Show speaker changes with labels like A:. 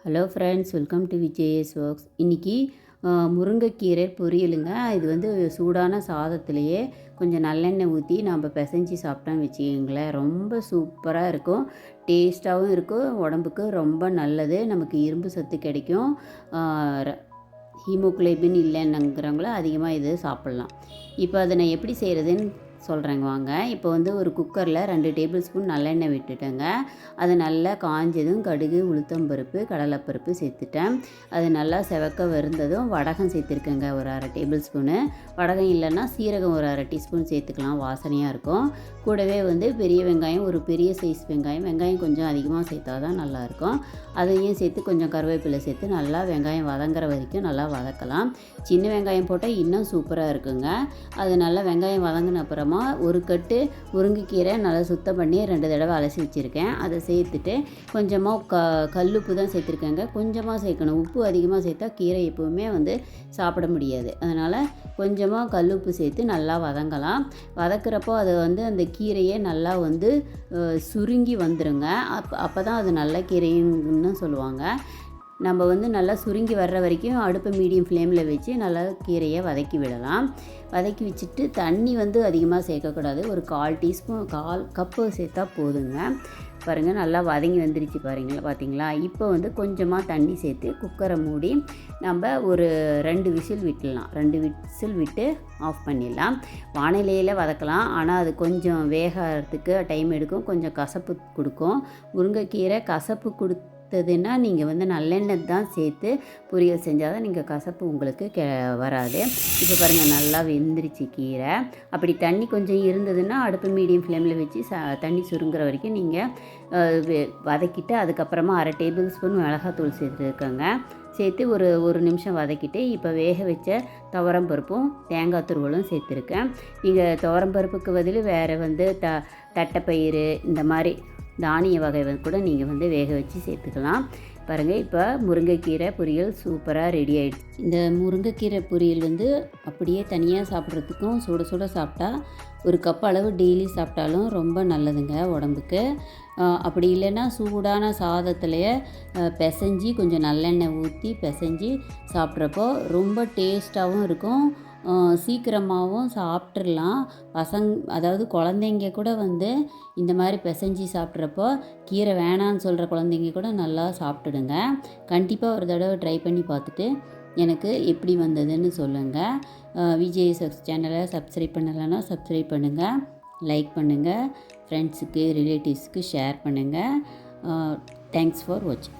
A: Hello friends, welcome to VJS works. இன்றைக்கி முருங்கைக்கீரை பொரியலுங்க. இது வந்து சூடான சாதத்துலேயே கொஞ்சம் நல்லெண்ணெய் ஊற்றி நம்ம பிசைஞ்சு சாப்பிட்டோன்னு வச்சுக்கிங்களேன், ரொம்ப சூப்பராக இருக்கும். டேஸ்ட்டாகவும் இருக்கும், உடம்புக்கு ரொம்ப நல்லது. நமக்கு இரும்பு சத்து கிடைக்கும். ஹீமோகுளோபின் இல்லைன்னுங்கிறவங்கள அதிகமாக இது சாப்பிட்லாம். இப்போ அதை நான் எப்படி செய்கிறதுன்னு சொல்கிறேங்க வாங்க. இப்போ வந்து ஒரு குக்கரில் 2 டேபிள் ஸ்பூன் நல்லெண்ணெய் விட்டுட்டேங்க. அது நல்லா காஞ்சதும் கடுகு, உளுத்தம்பருப்பு, கடலைப்பருப்பு சேர்த்துட்டேன். அது நல்லா செவக்க வருந்ததும் வடகம் சேர்த்துருக்கேங்க, ஒரு 1/2 டேபிள் ஸ்பூனு. வடகம் இல்லைன்னா சீரகம் ஒரு 1/2 டீஸ்பூன் சேர்த்துக்கலாம், வாசனையாக இருக்கும். கூடவே வந்து பெரிய வெங்காயம், ஒரு பெரிய சைஸ் வெங்காயம் கொஞ்சம் அதிகமாக சேர்த்தா தான் நல்லாயிருக்கும். அதையும் சேர்த்து கொஞ்சம் கருவேப்பிலை சேர்த்து நல்லா வெங்காயம் வதங்குற வரைக்கும் நல்லா வதக்கலாம். சின்ன வெங்காயம் போட்டால் இன்னும் சூப்பராக இருக்குங்க. அது நல்லா வெங்காயம் வதங்கின அப்புறமா ஒரு கட்டு முருங்கைக்கீரை நல்லா சுத்தம் பண்ணி 2 தடவை அலசி வச்சுருக்கேன். அதை சேர்த்துட்டு கொஞ்சமாக கல்லுப்பு தான் சேர்த்துருக்கேங்க. கொஞ்சமாக சேர்க்கணும். உப்பு அதிகமாக சேர்த்தா கீரை எப்போவுமே வந்து சாப்பிட முடியாது. அதனால் கொஞ்சமாக கல்லுப்பு சேர்த்து நல்லா வதங்கலாம். வதக்கிறப்போ அது வந்து அந்த கீரையே நல்லா வந்து சுருங்கி வந்துடுங்க. அப்போ தான் அது நல்ல கீரைன்னு சொல்லுவாங்க. நம்ம வந்து நல்லா சுருங்கி வர்ற வரைக்கும் அடுப்பை மீடியம் ஃப்ளேமில் வச்சு நல்லா கீரையை வதக்கி விடலாம். வதக்கி வச்சுட்டு தண்ணி வந்து அதிகமாக சேர்க்கக்கூடாது. ஒரு 1/4 கப்பு சேர்த்தா போதுங்க. பாருங்கள், நல்லா வதங்கி வந்துருச்சு பார்த்தீங்களா. இப்போ வந்து கொஞ்சமாக தண்ணி சேர்த்து குக்கரை மூடி நம்ம ஒரு 2 விசில் விட்டுடலாம். 2 விசில் விட்டு ஆஃப் பண்ணிடலாம். வானிலையில் வதக்கலாம், ஆனால் அது கொஞ்சம் வேகிறதுக்கு டைம் எடுக்கும், கொஞ்சம் கசப்பு கொடுக்கும். முருங்கைக்கீரை கசப்பு கொடுத்ததுன்னா நீங்கள் வந்து நல்லெண்ணெய் தான் சேர்த்து பொரியல் செஞ்சால் தான் நீங்கள் கசப்பு உங்களுக்கு வராது. இப்போ பாருங்கள், நல்லா வெந்துருச்சு கீரை. அப்படி தண்ணி கொஞ்சம் இருந்ததுன்னா அடுப்பு மீடியம் ஃப்ளேமில் வச்சு தண்ணி சுருங்குற வரைக்கும் நீங்கள் வதக்கிட்டு அதுக்கப்புறமா 1/2 டேபிள் ஸ்பூன் மிளகாத்தூள் சேர்த்துருக்கேங்க. சேர்த்து ஒரு நிமிஷம் வதக்கிட்டு இப்போ வேக வச்ச துவரம்பருப்பும் தேங்காய் துருவலும் சேர்த்துருக்கேன். நீங்கள் துவரம்பருப்புக்கு பதில் வேறு வந்து தட்டைப்பயிறு இந்த மாதிரி தானிய வகை கூட நீங்கள் வந்து வேக வச்சு சேர்த்துக்கலாம். பாருங்கள், இப்போ முருங்கைக்கீரை பொரியல் சூப்பராக ரெடி ஆகிடுச்சு. இந்த முருங்கைக்கீரை பொரியல் வந்து அப்படியே தனியாக சாப்பிட்றதுக்கும் சுட சுட சாப்பிட்டா 1 கப் அளவு டெய்லி சாப்பிட்டாலும் ரொம்ப நல்லதுங்க உடம்புக்கு. அப்படி இல்லைன்னா சூடான சாதத்துலேயே பிசைஞ்சி கொஞ்சம் நல்லெண்ணெய் ஊற்றி பிசைஞ்சி சாப்பிட்றப்போ ரொம்ப டேஸ்ட்டாகவும் இருக்கும். சீக்கிரமாகவும் சாப்பிட்றலாம். அதாவது குழந்தைங்க கூட வந்து இந்த மாதிரி பிசைஞ்சி சாப்பிட்றப்போ கீரை வேணான்னு சொல்கிற குழந்தைங்க கூட நல்லா சாப்பிட்டுடுங்க. கண்டிப்பாக ஒரு தடவை ட்ரை பண்ணி பார்த்துட்டு எனக்கு எப்படி வந்ததுன்னு சொல்லுங்கள். விஜேஎஸ் ஒர்க்ஸ் சேனலை சப்ஸ்கிரைப் பண்ணலைன்னா சப்ஸ்கிரைப் பண்ணுங்கள், லைக் பண்ணுங்கள், ஃப்ரெண்ட்ஸுக்கு ரிலேட்டிவ்ஸுக்கு ஷேர் பண்ணுங்கள். தேங்க்ஸ் ஃபார் வாட்சிங்.